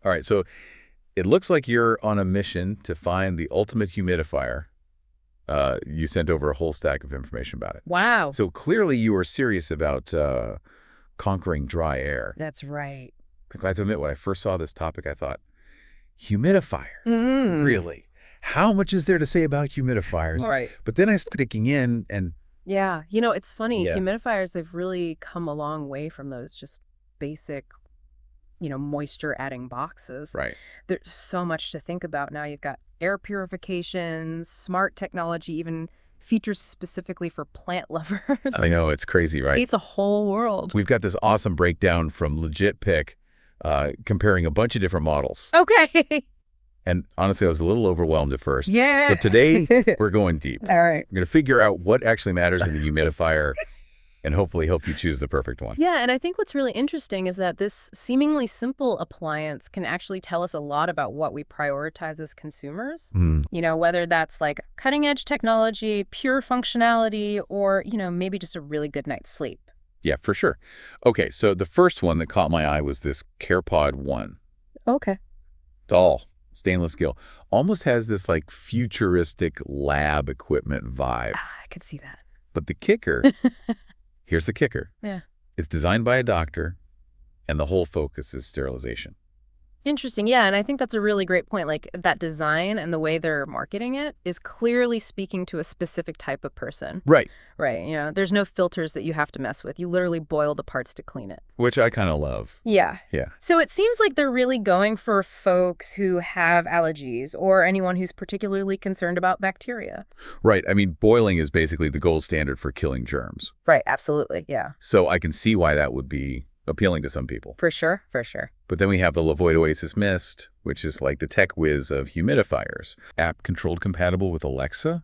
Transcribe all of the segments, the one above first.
All right, so it looks like you're on a mission to find the ultimate humidifier. You sent over a whole stack of information about it. Wow. So clearly you were serious about conquering dry air. That's right. I have to admit, when I first saw this topic, I thought, humidifiers? Really? How much is there to say about humidifiers? Right. But then I started digging in and... Yeah. You know, it's funny. Yeah. Humidifiers, they've really come a long way from those just basic, moisture-adding boxes. Right. There's so much to think about now. You've got air purifications, smart technology, even features specifically for plant lovers. I know, it's crazy, right? It's a whole world. We've got this awesome breakdown from Legit Pick, comparing a bunch of different models. Okay. And honestly, I was a little overwhelmed at first. Yeah. So today, we're going deep. All right. We're going to figure out what actually matters in the humidifier and hopefully help you choose the perfect one. Yeah, and I think what's really interesting is that this seemingly simple appliance can actually tell us a lot about what we prioritize as consumers. Whether that's like cutting-edge technology, pure functionality, or, maybe just a really good night's sleep. Yeah, for sure. Okay, so the first one that caught my eye was this Carepod One. Okay. It's all stainless steel. Almost has this like futuristic lab equipment vibe. I could see that. But the kicker, here's the kicker. Yeah. It's designed by a doctor, and the whole focus is sterilization. Interesting. Yeah, and I think that's a really great point. Like, that design and the way they're marketing it is clearly speaking to a specific type of person. Right. Right. There's no filters that you have to mess with. You literally boil the parts to clean it. Which I kind of love. Yeah. Yeah. So it seems like they're really going for folks who have allergies or anyone who's particularly concerned about bacteria. Right. I mean, boiling is basically the gold standard for killing germs. Right. Absolutely. Yeah. So I can see why that would be appealing to some people. For sure. For sure. But then we have the Levoit OasisMist, which is like the tech whiz of humidifiers. App-controlled, compatible with Alexa.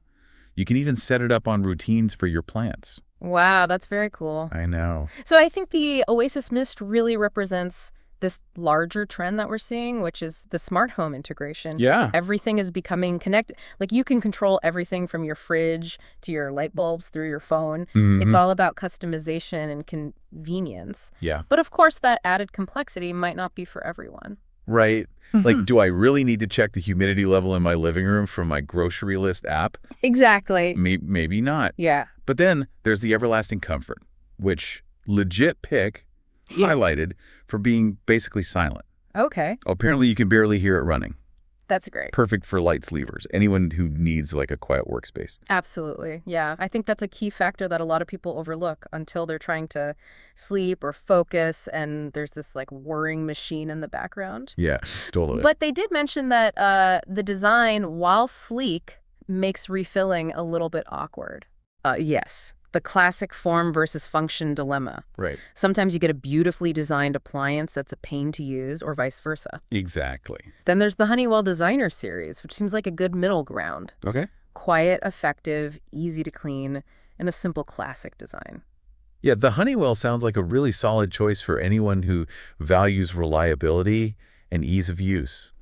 You can even set it up on routines for your plants. Wow, that's very cool. I know. So I think the OasisMist really represents this larger trend that we're seeing, which is the smart home integration. Yeah. Everything is becoming connected. Like, you can control everything from your fridge to your light bulbs through your phone. It's all about customization and convenience. Yeah. But of course, that added complexity might not be for everyone. Right. Like, do I really need to check the humidity level in my living room from my grocery list app? Exactly. Maybe not. Yeah. But then there's the everlasting comfort, which Legit Pick highlighted for being basically silent. Okay. Apparently, you can barely hear it running. That's great. Perfect for light sleepers. Anyone who needs like a quiet workspace. Absolutely. Yeah. I think that's a key factor that a lot of people overlook until they're trying to sleep or focus, and there's this like whirring machine in the background. Yeah, totally. But they did mention that the design, while sleek, makes refilling a little bit awkward. Yes. The classic form versus function dilemma. Right. Sometimes you get a beautifully designed appliance that's a pain to use, or vice versa. Exactly. Then there's the Honeywell Designer series, which seems like a good middle ground. Okay. Quiet, effective, easy to clean, and a simple classic design. Yeah, the Honeywell sounds like a really solid choice for anyone who values reliability and ease of use.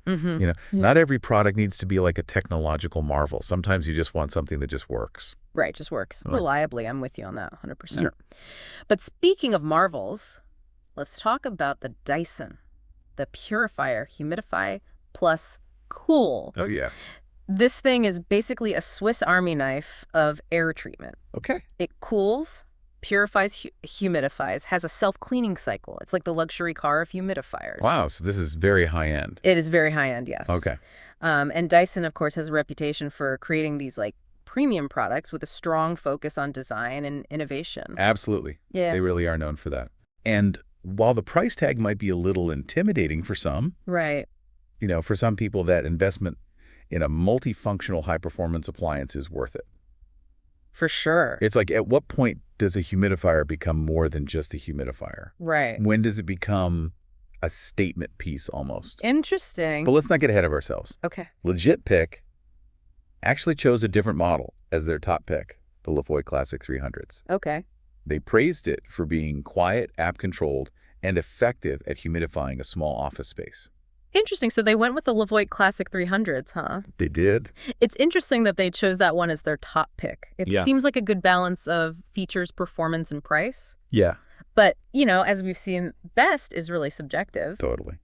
Not every product needs to be like a technological marvel. Sometimes you just want something that just works. Right, just works Right. reliably. I'm with you on that, 100%. Yeah. But speaking of marvels, let's talk about the Dyson, the Purifier Humidify Plus Cool. Oh, yeah. This thing is basically a Swiss Army knife of air treatment. Okay. It cools, purifies, humidifies, has a self-cleaning cycle. It's like the luxury car of humidifiers. Wow, so this is very high-end. It is very high-end, yes. Okay. And Dyson, of course, has a reputation for creating these like premium products with a strong focus on design and innovation. Absolutely. Yeah. They really are known for that. And while the price tag might be a little intimidating for some, Right. for some people, that investment in a multifunctional high-performance appliance is worth it. For sure. It's like, at what point does a humidifier become more than just a humidifier? Right. When does it become a statement piece almost? Interesting. But let's not get ahead of ourselves. Okay. Legit Pick actually chose a different model as their top pick, the Levoit Classic 300s. Okay. They praised it for being quiet, app-controlled, and effective at humidifying a small office space. Interesting. So they went with the Levoit Classic 300s, huh? They did. It's interesting that they chose that one as their top pick. It Yeah. seems like a good balance of features, performance, and price. Yeah, But, as we've seen, best is really subjective. totally.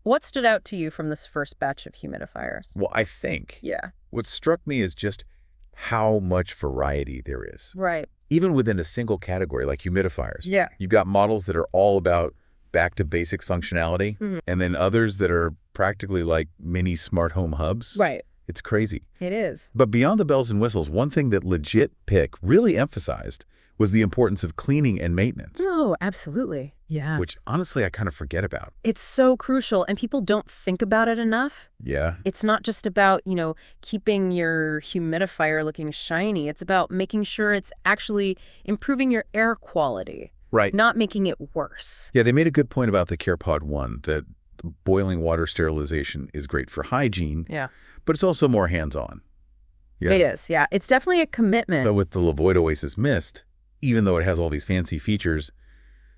What stood out to you from this first batch of humidifiers? Well, I think Yeah. what struck me is just how much variety there is. Right. Even within a single category like humidifiers. Yeah. You've got models that are all about back to basics functionality, and then others that are practically like mini smart home hubs. Right. It's crazy. It is. But beyond the bells and whistles, one thing that Legit Pick really emphasized was the importance of cleaning and maintenance. Oh, absolutely. Yeah. Which honestly I kind of forget about. It's so crucial, and people don't think about it enough. Yeah. It's not just about, keeping your humidifier looking shiny. It's about making sure it's actually improving your air quality. Right. Not making it worse. Yeah, they made a good point about the Carepod One, that boiling water sterilization is great for hygiene. Yeah. But it's also more hands-on. Yeah. It is, yeah. It's definitely a commitment. Though with the Levoit OasisMist, even though it has all these fancy features,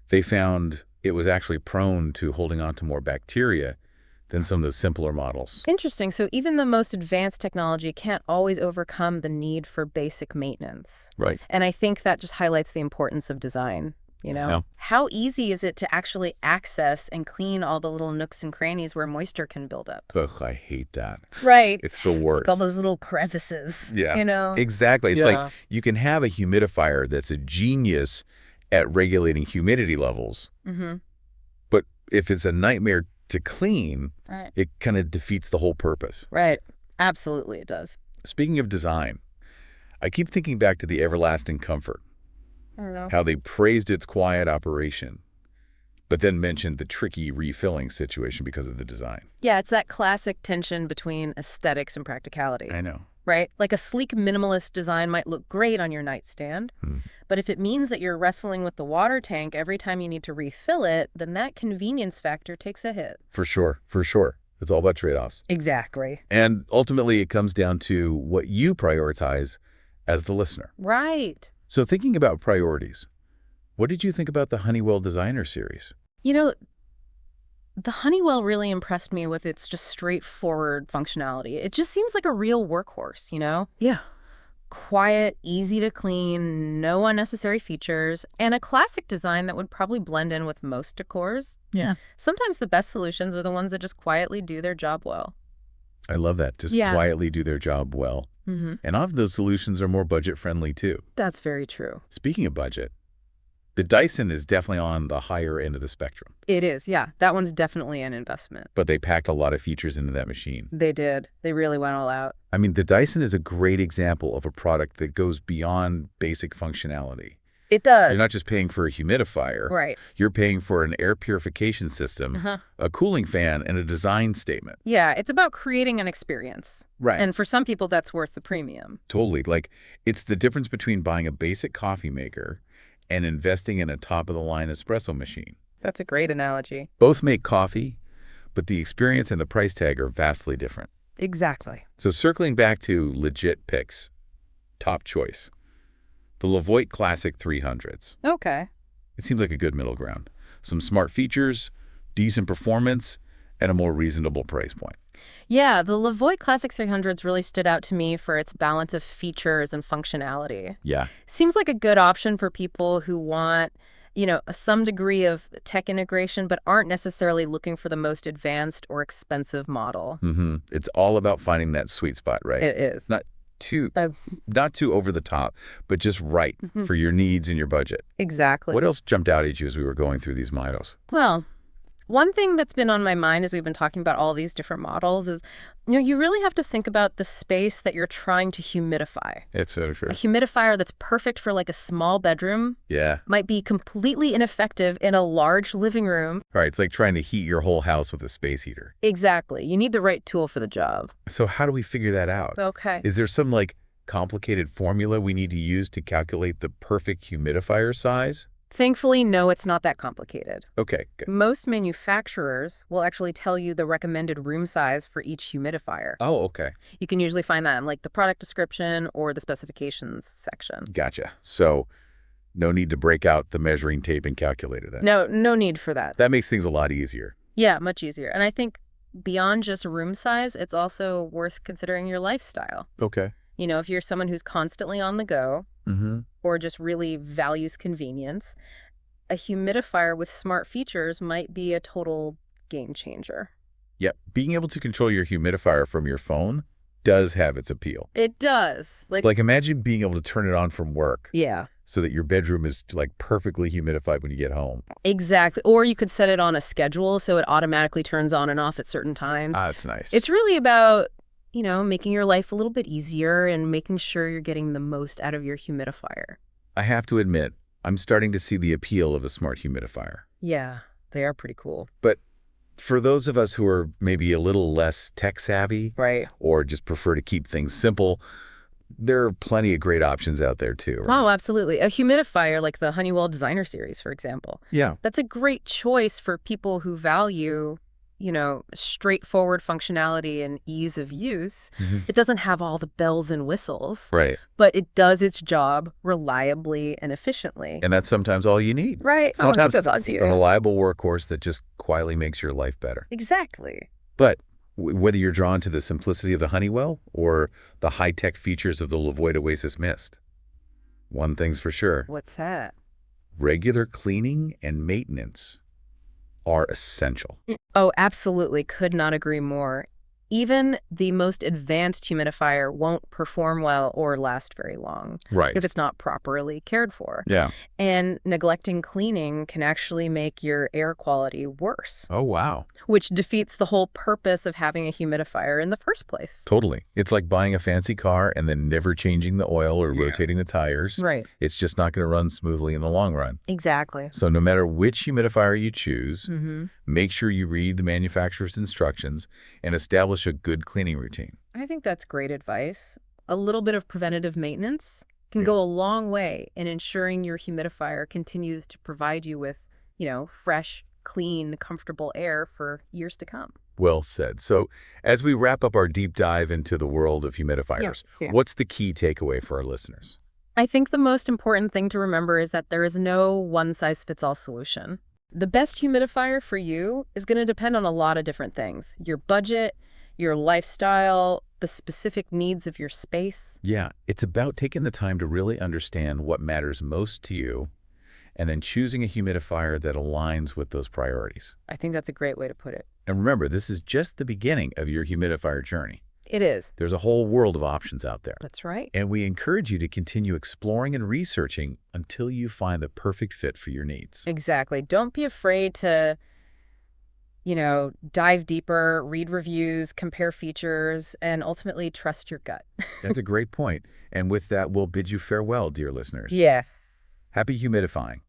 they found it was actually prone to holding on to more bacteria than some of the simpler models. Interesting. So even the most advanced technology can't always overcome the need for basic maintenance. Right. And I think that just highlights the importance of design. Yeah. How easy is it to actually access and clean all the little nooks and crannies where moisture can build up? Ugh, I hate that. Right. It's the worst. Like all those little crevices. Yeah. Exactly. It's like you can have a humidifier that's a genius at regulating humidity levels, but if it's a nightmare to clean, it kind of defeats the whole purpose. Right. Absolutely, it does. Speaking of design, I keep thinking back to the everlasting comfort. I don't know. How they praised its quiet operation, but then mentioned the tricky refilling situation because of the design. Yeah, it's that classic tension between aesthetics and practicality. I know. Right? Like a sleek minimalist design might look great on your nightstand, but if it means that you're wrestling with the water tank every time you need to refill it, then that convenience factor takes a hit. For sure. For sure. It's all about trade-offs. Exactly. And ultimately, it comes down to what you prioritize as the listener. Right. So thinking about priorities, what did you think about the Honeywell Designer series? The Honeywell really impressed me with its just straightforward functionality. It just seems like a real workhorse, Yeah. Quiet, easy to clean, no unnecessary features, and a classic design that would probably blend in with most decors. Yeah. Sometimes the best solutions are the ones that just quietly do their job well. I love that. Just quietly do their job well. And often those solutions are more budget-friendly, too. That's very true. Speaking of budget, the Dyson is definitely on the higher end of the spectrum. It is, yeah. That one's definitely an investment. But they packed a lot of features into that machine. They did. They really went all out. I mean, the Dyson is a great example of a product that goes beyond basic functionality. It does. You're not just paying for a humidifier. Right. You're paying for an air purification system, a cooling fan, and a design statement. Yeah, it's about creating an experience. Right. And for some people, that's worth the premium. Totally. Like, it's the difference between buying a basic coffee maker and investing in a top-of-the-line espresso machine. That's a great analogy. Both make coffee, but the experience and the price tag are vastly different. Exactly. So circling back to Legit Picks, top choice. The Levoit Classic 300s. Okay. It seems like a good middle ground. Some smart features, decent performance, and a more reasonable price point. Yeah, the Levoit Classic 300s really stood out to me for its balance of features and functionality. Yeah. Seems like a good option for people who want, some degree of tech integration, but aren't necessarily looking for the most advanced or expensive model. It's all about finding that sweet spot, right? It is. Not too over the top, but just right for your needs and your budget. Exactly. What else jumped out at you as we were going through these models? Well, one thing that's been on my mind as we've been talking about all these different models is, you really have to think about the space that you're trying to humidify. It's so true. A humidifier that's perfect for like a small bedroom might be completely ineffective in a large living room. Right. It's like trying to heat your whole house with a space heater. Exactly. You need the right tool for the job. So how do we figure that out? Okay. Is there some complicated formula we need to use to calculate the perfect humidifier size? Thankfully, no, it's not that complicated. Okay, good. Most manufacturers will actually tell you the recommended room size for each humidifier. Oh, okay. You can usually find that in the product description or the specifications section. Gotcha. So no need to break out the measuring tape and calculator then. No need for that. That makes things a lot easier. Yeah, much easier. And I think beyond just room size, it's also worth considering your lifestyle. Okay. If you're someone who's constantly on the go or just really values convenience, a humidifier with smart features might be a total game changer. Yep, being able to control your humidifier from your phone does have its appeal. It does. Like imagine being able to turn it on from work. Yeah. So that your bedroom is like perfectly humidified when you get home. Exactly. Or you could set it on a schedule so it automatically turns on and off at certain times. Ah, that's nice. It's really about, making your life a little bit easier and making sure you're getting the most out of your humidifier. I have to admit, I'm starting to see the appeal of a smart humidifier. Yeah, they are pretty cool. But for those of us who are maybe a little less tech savvy, right, or just prefer to keep things simple, there are plenty of great options out there too. Right? Oh, absolutely. A humidifier like the Honeywell Designer Series, for example. Yeah. That's a great choice for people who value, straightforward functionality and ease of use. It doesn't have all the bells and whistles. Right. But it does its job reliably and efficiently. And that's sometimes all you need. Right. Sometimes a reliable workhorse that just quietly makes your life better. Exactly. But whether you're drawn to the simplicity of the Honeywell or the high-tech features of the Levoit OasisMist, one thing's for sure. What's that? Regular cleaning and maintenance are essential. Oh, absolutely. Could not agree more. Even the most advanced humidifier won't perform well or last very long. Right. If it's not properly cared for. Yeah. And neglecting cleaning can actually make your air quality worse. Oh, wow. Which defeats the whole purpose of having a humidifier in the first place. Totally. It's like buying a fancy car and then never changing the oil or rotating the tires. Right. It's just not going to run smoothly in the long run. Exactly. So no matter which humidifier you choose, make sure you read the manufacturer's instructions and establish a good cleaning routine. I think that's great advice. A little bit of preventative maintenance can go a long way in ensuring your humidifier continues to provide you with, fresh, clean, comfortable air for years to come. Well said. So as we wrap up our deep dive into the world of humidifiers, what's the key takeaway for our listeners? I think the most important thing to remember is that there is no one-size-fits-all solution. The best humidifier for you is going to depend on a lot of different things. Your budget, your lifestyle, the specific needs of your space. Yeah, it's about taking the time to really understand what matters most to you and then choosing a humidifier that aligns with those priorities. I think that's a great way to put it. And remember, this is just the beginning of your humidifier journey. It is. There's a whole world of options out there. That's right. And we encourage you to continue exploring and researching until you find the perfect fit for your needs. Exactly. Don't be afraid to, dive deeper, read reviews, compare features, and ultimately trust your gut. That's a great point. And with that, we'll bid you farewell, dear listeners. Yes. Happy humidifying.